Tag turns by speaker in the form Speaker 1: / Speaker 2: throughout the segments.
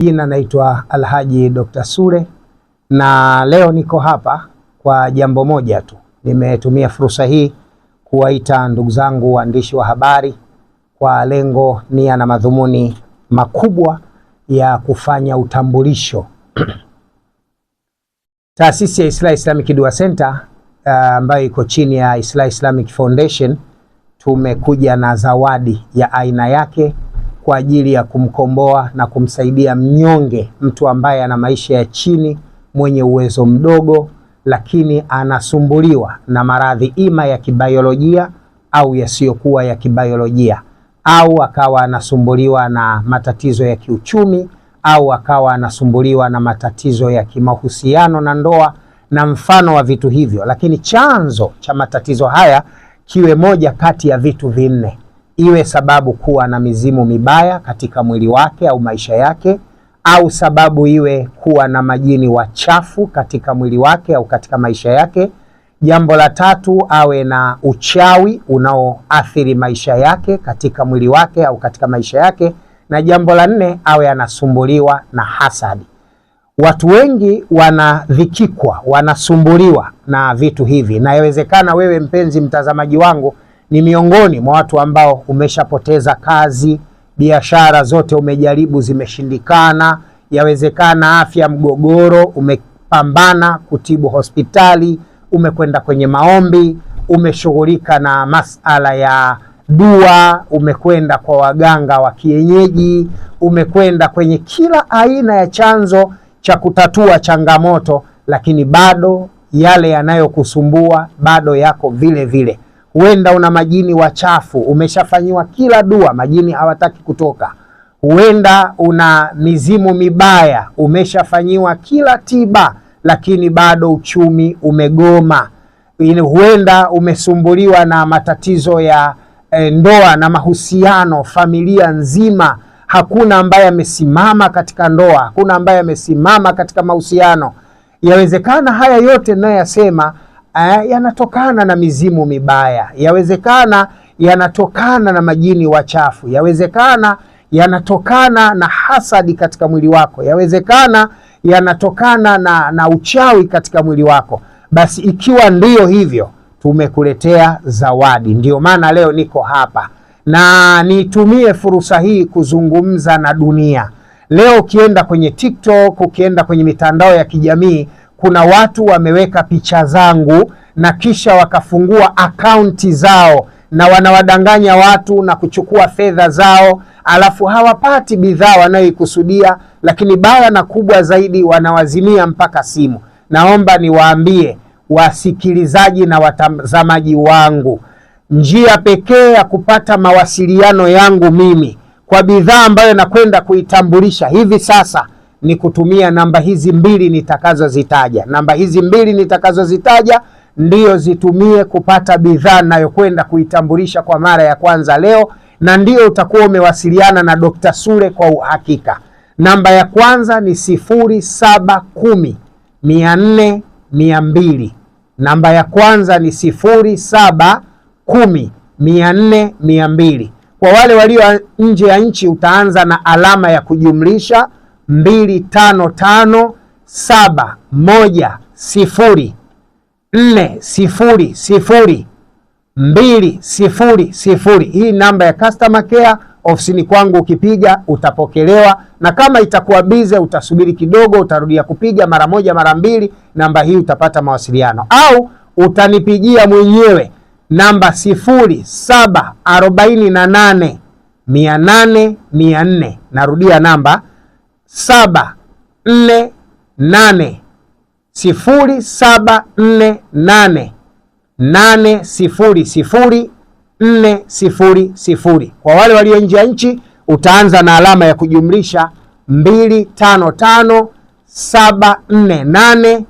Speaker 1: Jina naitwa Alhaji Dr. Sule na leo niko hapa kwa jambo moja tu. Nimetumia fursa hii kuwaita ndugu zangu waandishi wa habari kwa lengo, nia na madhumuni makubwa ya kufanya utambulisho. Taasisi ya Islah Islamic Dua Center ambayo iko chini ya Islah Islamic Foundation tumekuja na zawadi ya aina yake kwa ajili ya kumkomboa na kumsaidia mnyonge, mtu ambaye ana maisha ya chini, mwenye uwezo mdogo, lakini anasumbuliwa na maradhi ima ya kibiolojia au yasiyokuwa ya kibiolojia, au akawa anasumbuliwa na matatizo ya kiuchumi, au akawa anasumbuliwa na matatizo ya kimahusiano na ndoa na mfano wa vitu hivyo. Lakini chanzo cha matatizo haya kiwe moja kati ya vitu vinne: iwe sababu kuwa na mizimu mibaya katika mwili wake au maisha yake, au sababu iwe kuwa na majini wachafu katika mwili wake au katika maisha yake. Jambo la tatu, awe na uchawi unaoathiri maisha yake katika mwili wake au katika maisha yake, na jambo la nne, awe anasumbuliwa na hasadi. Watu wengi wanadhikikwa, wanasumbuliwa na vitu hivi, na yawezekana wewe mpenzi mtazamaji wangu ni miongoni mwa watu ambao umeshapoteza kazi, biashara zote umejaribu zimeshindikana, yawezekana afya mgogoro, umepambana kutibu hospitali, umekwenda kwenye maombi, umeshughulika na masala ya dua, umekwenda kwa waganga wa kienyeji, umekwenda kwenye kila aina ya chanzo cha kutatua changamoto, lakini bado yale yanayokusumbua bado yako vile vile. Huenda una majini wachafu, umeshafanyiwa kila dua, majini hawataki kutoka. Huenda una mizimu mibaya, umeshafanyiwa kila tiba, lakini bado uchumi umegoma. Huenda umesumbuliwa na matatizo ya ndoa na mahusiano, familia nzima hakuna ambaye amesimama katika ndoa, hakuna ambaye amesimama katika mahusiano. Yawezekana haya yote ninayoyasema yanatokana na mizimu mibaya, yawezekana yanatokana na majini wachafu, yawezekana yanatokana na hasadi katika mwili wako, yawezekana yanatokana na uchawi katika mwili wako. Basi ikiwa ndiyo hivyo, tumekuletea zawadi. Ndio maana leo niko hapa na nitumie fursa hii kuzungumza na dunia. Leo ukienda kwenye TikTok, ukienda kwenye mitandao ya kijamii, kuna watu wameweka picha zangu na kisha wakafungua akaunti zao na wanawadanganya watu na kuchukua fedha zao, alafu hawapati bidhaa wanayoikusudia, lakini baya na kubwa zaidi, wanawazimia mpaka simu. Naomba niwaambie wasikilizaji na watazamaji wangu, njia pekee ya kupata mawasiliano yangu mimi kwa bidhaa ambayo nakwenda kuitambulisha hivi sasa ni kutumia namba hizi mbili nitakazozitaja. Namba hizi mbili nitakazozitaja ndio zitumie kupata bidhaa ninayokwenda kuitambulisha kwa mara ya kwanza leo, na ndio utakuwa umewasiliana na Dr. Sule kwa uhakika. Namba ya kwanza ni 0710 400 200. Namba ya kwanza ni 0710 400 200. Kwa wale walio nje ya nchi utaanza na alama ya kujumlisha 255 710 400 200. Hii namba ya customer care. Ofisini kwangu ukipiga utapokelewa, na kama itakuwa bize utasubiri kidogo, utarudia kupiga mara moja mara mbili, namba hii utapata mawasiliano. Au utanipigia mwenyewe namba 0748 800 400. Narudia namba 748 0748 800 400. Kwa wale walio nje ya nchi utaanza na alama ya kujumlisha 255 748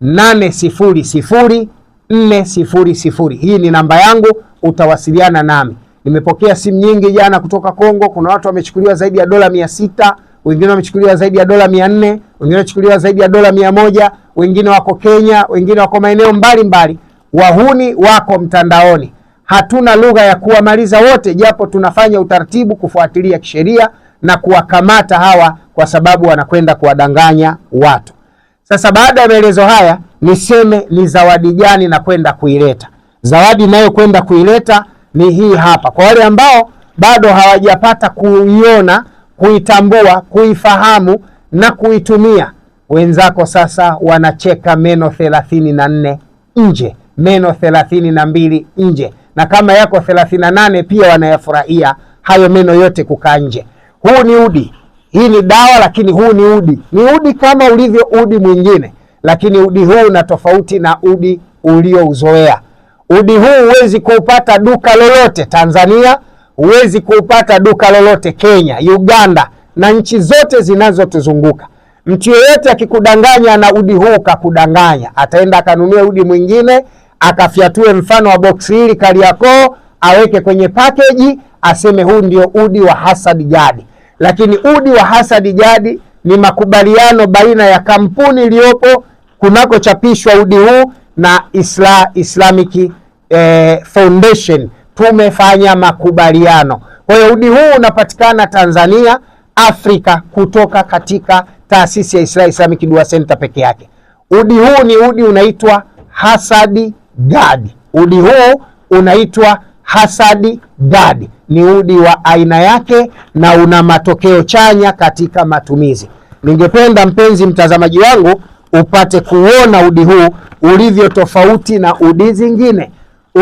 Speaker 1: 800 400. Hii ni namba yangu, utawasiliana nami. Nimepokea simu nyingi jana kutoka Kongo. Kuna watu wamechukuliwa zaidi ya dola 600, wengine wamechukuliwa zaidi ya dola 400, wengine wamechukuliwa zaidi ya dola 100, wengine wako Kenya, wengine wako maeneo mbalimbali. Wahuni wako mtandaoni. Hatuna lugha ya kuwamaliza wote, japo tunafanya utaratibu kufuatilia kisheria na kuwakamata hawa, kwa sababu wanakwenda kuwadanganya watu. Sasa baada ya maelezo haya, niseme ni zawadi gani na kwenda kuileta. Zawadi nayo kwenda kuileta ni hii hapa. Kwa wale ambao bado hawajapata kuiona, kuitambua, kuifahamu na kuitumia, wenzako sasa wanacheka meno 34 nje, meno 32 nje, na kama yako 38 pia wanayafurahia hayo meno yote kukaa nje. Huu ni udi. Hii ni dawa, lakini huu ni udi. Ni udi kama ulivyo udi mwingine, lakini udi huu una tofauti na udi uliouzoea. Udi huu huwezi kuupata duka lolote Tanzania, huwezi kuupata duka lolote Kenya, Uganda na nchi zote zinazotuzunguka. Mtu yeyote akikudanganya na udi huu kakudanganya. Ataenda akanunua udi mwingine, akafyatue mfano wa boksi hili Kariakoo, aweke kwenye package, aseme huu ndio udi wa Hasad Jad. Lakini udi wa Hasad Jad ni makubaliano baina ya kampuni iliyopo kunakochapishwa udi huu na Islamic Foundation. Tumefanya makubaliano. Kwa hiyo udi huu unapatikana Tanzania, Afrika, kutoka katika taasisi ya Islamic Dua Center peke yake. Udi huu ni udi unaitwa Hasad Jad. Udi huu unaitwa Hasad Jad. Ni udi wa aina yake na una matokeo chanya katika matumizi. Ningependa mpenzi mtazamaji wangu upate kuona udi huu ulivyo tofauti na udi zingine.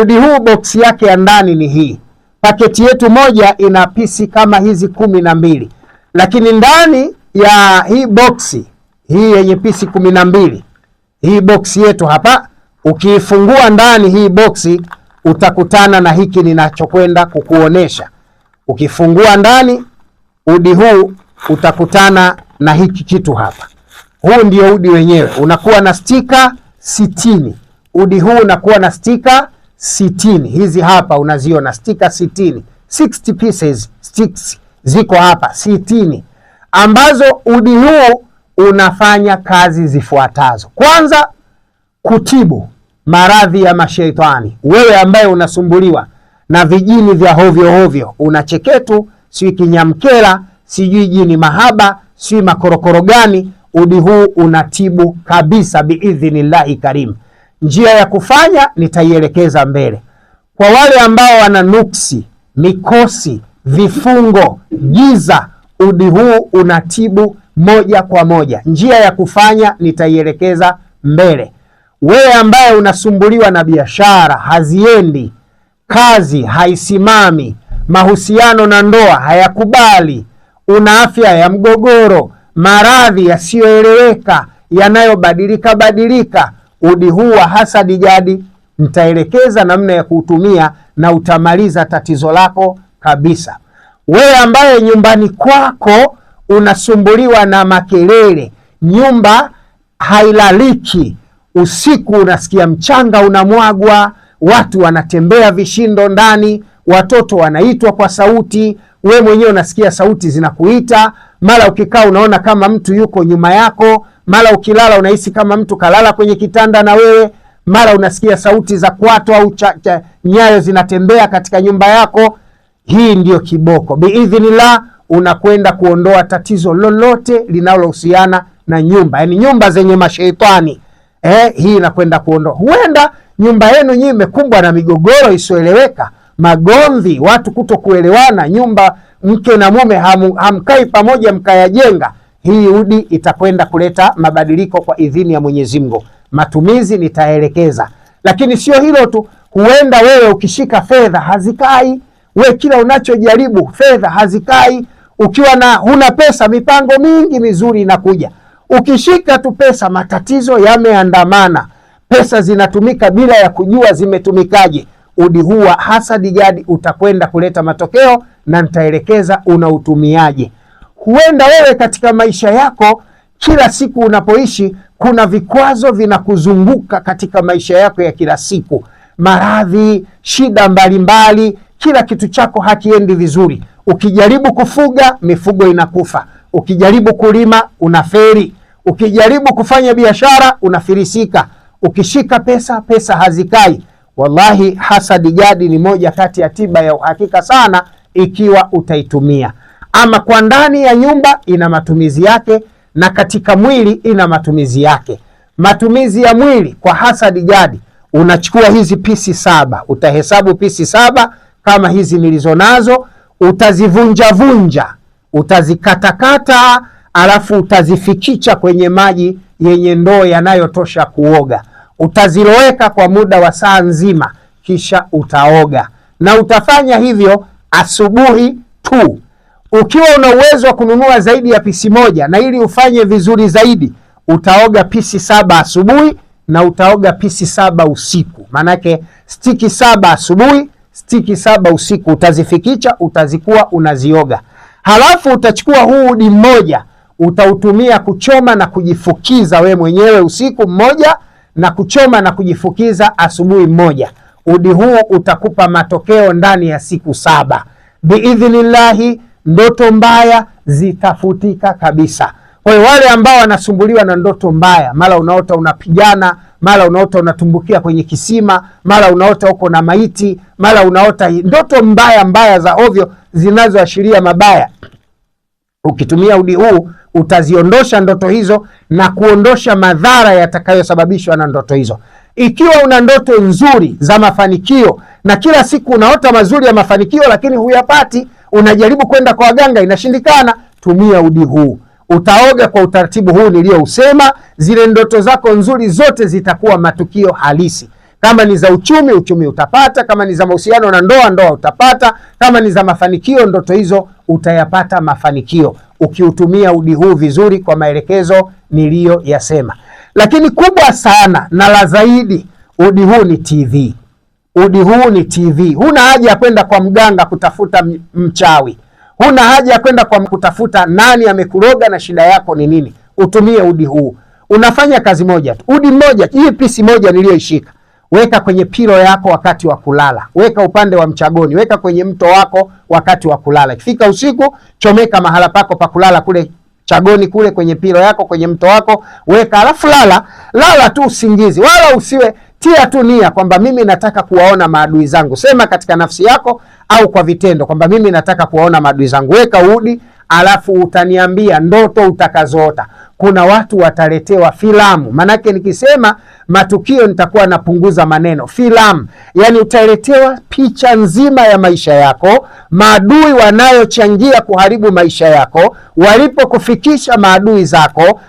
Speaker 1: Udi huu boksi yake ya ndani ni hii. Paketi yetu moja ina pisi kama hizi 12. Lakini ndani ya hii boksi hii yenye pisi 12, hii boksi yetu hapa, ukiifungua ndani hii boksi utakutana na hiki ninachokwenda kukuonesha. Ukifungua ndani udi huu utakutana na hiki kitu hapa. Huu ndio udi wenyewe. Unakuwa na stika 60. Udi huu unakuwa na stika 60. Hizi hapa unaziona stika 60. 60 pieces sticks ziko hapa 60, ambazo udi huu unafanya kazi zifuatazo. Kwanza, kutibu maradhi ya mashaitani. Wewe ambaye unasumbuliwa na vijini vya hovyo hovyo, una cheketu, sijui kinyamkela, sijui jini mahaba, sijui makorokoro gani, udi huu unatibu kabisa biidhnillahi karim. Njia ya kufanya nitaielekeza mbele. Kwa wale ambao wana nuksi, mikosi, vifungo, giza, udi huu unatibu moja kwa moja. Njia ya kufanya nitaielekeza mbele. Wewe ambaye unasumbuliwa na biashara haziendi, kazi haisimami, mahusiano na ndoa hayakubali, una afya ya mgogoro, maradhi yasiyoeleweka yanayobadilika badilika, udi huu wa Hasad Jad nitaelekeza namna ya kuutumia na utamaliza tatizo lako kabisa. Wewe ambaye nyumbani kwako unasumbuliwa na makelele, nyumba hailaliki, usiku unasikia mchanga unamwagwa, watu wanatembea vishindo ndani, watoto wanaitwa kwa sauti, we mwenyewe unasikia sauti zinakuita, mara ukikaa unaona kama mtu yuko nyuma yako, mara ukilala unahisi kama mtu kalala kwenye kitanda na wewe, mara unasikia sauti za kwato au nyayo zinatembea katika nyumba yako. Hii ndiyo kiboko. Biidhnillah unakwenda kuondoa tatizo lolote linalohusiana na nyumba, yani nyumba zenye mashaitani. Hii inakwenda kuondoa. Huenda nyumba yenu nyinyi imekumbwa na migogoro isiyoeleweka, magomvi, watu kutokuelewana, nyumba mke na mume hamkai pamoja mkayajenga. Hii udi itakwenda kuleta mabadiliko kwa idhini ya Mwenyezi Mungu. Matumizi nitaelekeza. Lakini sio hilo tu, huenda wewe ukishika fedha hazikai, we kila unachojaribu fedha hazikai, ukiwa na huna pesa mipango mingi mizuri inakuja. Ukishika tu pesa matatizo yameandamana, pesa zinatumika bila ya kujua zimetumikaje. Udi huu wa Hasad Jad utakwenda kuleta matokeo na nitaelekeza unautumiaje. Huenda wewe katika maisha yako kila siku unapoishi kuna vikwazo vinakuzunguka katika maisha yako ya kila siku, maradhi, shida mbalimbali, kila kitu chako hakiendi vizuri. Ukijaribu kufuga mifugo inakufa, ukijaribu kulima unaferi, ukijaribu kufanya biashara unafirisika, ukishika pesa hazikai. Wallahi Hasad Jad ni moja kati ya tiba ya uhakika sana ikiwa utaitumia. ama kwa ndani ya nyumba ina matumizi yake, na katika mwili ina matumizi yake. Matumizi ya mwili kwa hasadi jadi, unachukua hizi pisi 7, utahesabu pisi 7 kama hizi nilizonazo, utazivunja, utazikatakata, alafu utazifikicha kwenye maji yenye ndoo yanayotosha kuoga. Utaziloweka kwa muda wa saa nzima, kisha utaoga, na utafanya hivyo asubuhi tu. Ukiwa una uwezo wa kununua zaidi ya pisi moja, na ili ufanye vizuri zaidi, utaoga pisi 7 asubuhi na utaoga pisi 7 usiku. Manake stiki 7 asubuhi, stiki 7 usiku, utazifikicha, utazikuwa unazioga. Halafu utachukua huu udi mmoja, utautumia kuchoma na kujifukiza we mwenyewe usiku mmoja, na kuchoma na kujifukiza asubuhi mmoja. Udi huu utakupa matokeo ndani ya siku 7. Biidhnillahi, ndoto mbaya zitafutika kabisa. Kwa hiyo wale ambao wanasumbuliwa na ndoto mbaya, mara unaota unapigana, mara unaota unatumbukia kwenye kisima, mara unaota uko na maiti, mara unaota ndoto mbaya za ovyo zinazoashiria mabaya, ukitumia udi huu utaziondosha ndoto hizo na kuondosha madhara yatakayosababishwa na ndoto hizo. Ikiwa una ndoto nzuri za mafanikio na kila siku unaota mazuri ya mafanikio lakini huyapati, unajaribu kwenda kwa waganga inashindikana, tumia udi huu. Utaoga kwa utaratibu huu niliousema, zile ndoto zako nzuri zote zitakuwa matukio halisi. Kama ni za uchumi, uchumi utapata. Kama ni za mahusiano na ndoa, ndoa utapata. Kama ni za mafanikio, ndoto hizo utayapata mafanikio, ukiutumia udi huu vizuri kwa maelekezo niliyoyasema. Lakini kubwa sana na la zaidi, udi huu ni TV. Udi huu ni TV. Huna haja ya kwenda kwa mganga kutafuta mchawi. Huna haja ya kwenda kwa kutafuta nani amekuroga na shida yako ni nini. Utumie udi huu. Unafanya kazi moja tu. Udi mmoja, hii pisi moja niliyoishika, weka kwenye pilo yako wakati wa kulala. Weka upande wa mchagoni, weka kwenye mto wako wakati wa kulala. Ikifika usiku, chomeka mahala pako pa kulala kule chagoni kule kwenye pilo yako, kwenye mto wako, weka, alafu lala tu usingizi. Wala usiwe, tia tu nia kwamba mimi nataka kuwaona maadui zangu. Sema katika nafsi yako au kwa vitendo kwamba mimi nataka kuwaona maadui zangu. Weka udi, alafu utaniambia ndoto utakazoota. Kuna watu wataletewa filamu. Manake nikisema matukio nitakuwa napunguza maneno. Filamu, yani utaletewa picha nzima ya maisha yako, maadui wanayochangia kuharibu maisha yako, walipokufikisha maadui zako,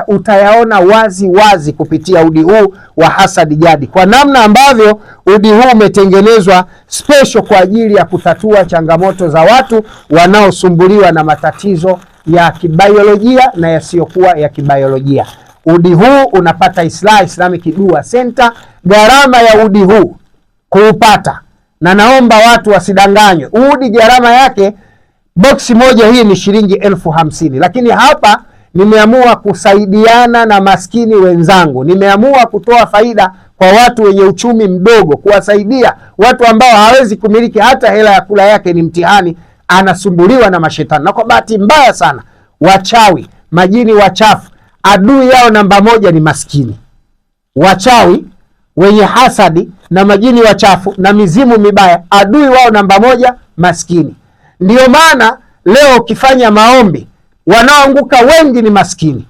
Speaker 1: utayaona wazi wazi kupitia udi huu wa hasadi jadi, kwa namna ambavyo udi huu umetengenezwa special kwa ajili ya kutatua changamoto za watu wanaosumbuliwa na matatizo ya kibiolojia na yasiyokuwa ya kibiolojia. Udi huu unapata Islamic Dua Center. Gharama ya udi huu kuupata, na naomba watu wasidanganywe, udi gharama yake boksi moja hii ni shilingi 50,000. Lakini hapa nimeamua kusaidiana na maskini wenzangu. Nimeamua kutoa faida kwa watu wenye uchumi mdogo, kuwasaidia watu ambao hawezi kumiliki hata hela ya kula yake ni mtihani, anasumbuliwa na mashetani. Na kwa bahati mbaya sana, wachawi, majini wachafu, adui yao namba moja ni maskini. Wachawi wenye hasadi na majini wachafu na mizimu mibaya, adui wao namba moja maskini. Ndio maana leo ukifanya maombi, wanaoanguka wengi ni maskini.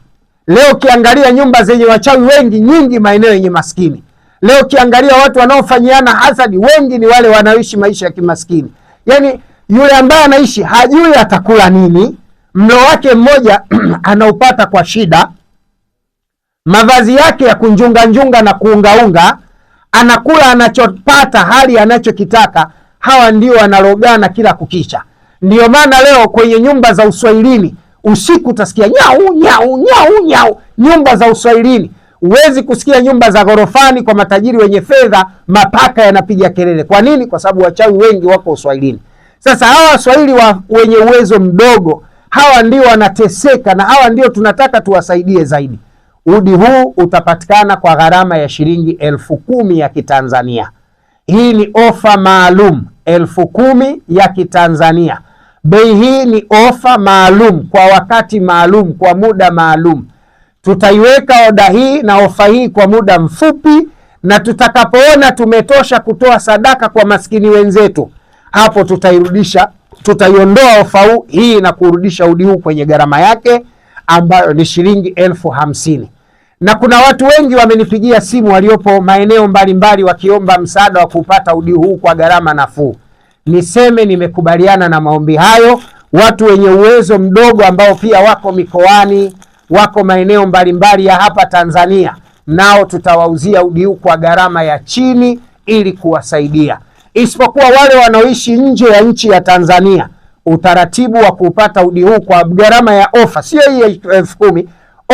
Speaker 1: Leo ukiangalia nyumba zenye wachawi wengi, nyingi maeneo yenye maskini. Leo ukiangalia watu wanaofanyiana hasadi, wengi ni wale wanaoishi maisha ya kimaskini. Yani yule ambaye anaishi hajui atakula nini, mlo wake mmoja anaupata kwa shida, mavazi yake ya kunjunga na kuungaunga, anakula anachopata hali anachokitaka. Hawa ndio wanalogana kila kukicha. Ndio maana leo kwenye nyumba za uswahilini usiku utasikia nyau nyau nyau nyau. Nyumba za uswahilini, huwezi kusikia nyumba za gorofani kwa matajiri wenye fedha mapaka yanapiga kelele. Kwa nini? Kwa sababu wachawi wengi wako uswahilini. Sasa hawa waswahili wenye uwezo mdogo, hawa ndio wanateseka, na hawa ndio tunataka tuwasaidie zaidi. Udi huu utapatikana kwa gharama ya shilingi 10,000 ya Kitanzania. Hii ni ofa maalum, 10,000 ya Kitanzania. Bei hii ni ofa maalum kwa wakati maalum, kwa muda maalum. Tutaiweka oda hii na ofa hii kwa muda mfupi, na tutakapoona tumetosha kutoa sadaka kwa maskini wenzetu, hapo tutairudisha tutaiondoa ofa hii na kurudisha udi huu kwenye gharama yake ambayo ni shilingi 50,000. Na kuna watu wengi wamenipigia simu waliopo maeneo mbalimbali wakiomba msaada wa kupata udi huu kwa gharama nafuu. Niseme nimekubaliana na maombi hayo. Watu wenye uwezo mdogo ambao pia wako mikoani, wako maeneo mbalimbali ya hapa Tanzania, nao tutawauzia udi huu kwa gharama ya chini ili kuwasaidia. Isipokuwa wale wanaoishi nje ya nchi ya Tanzania, utaratibu wa kupata udi huu kwa gharama ya ofa, sio hii 10,000,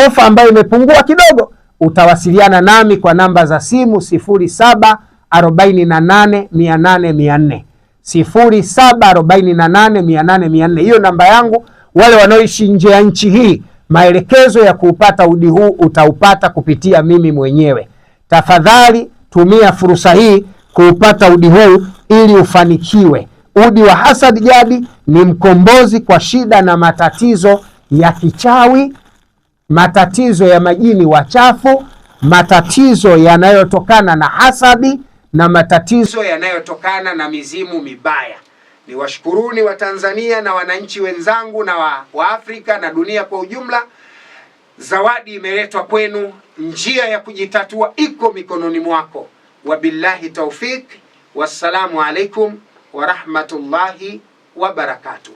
Speaker 1: ofa ambayo imepungua kidogo, utawasiliana nami kwa namba za simu 0748800400, 0748800400. Hiyo namba yangu. Wale wanaoishi nje ya nchi hii, maelekezo ya kupata udi huu utaupata kupitia mimi mwenyewe. Tafadhali tumia fursa hii kuupata udi huu ili ufanikiwe. Udi wa Hasad Jadi ni mkombozi kwa shida na matatizo ya kichawi, matatizo ya majini wachafu, matatizo yanayotokana na hasadi na matatizo yanayotokana na mizimu mibaya. Niwashukuruni wa Tanzania na wananchi wenzangu na wa Afrika na dunia kwa ujumla. Zawadi imeletwa kwenu, njia ya kujitatua iko mikononi mwako. Wabillahi taufik, wassalamu alaikum wa rahmatullahi wa barakatuh.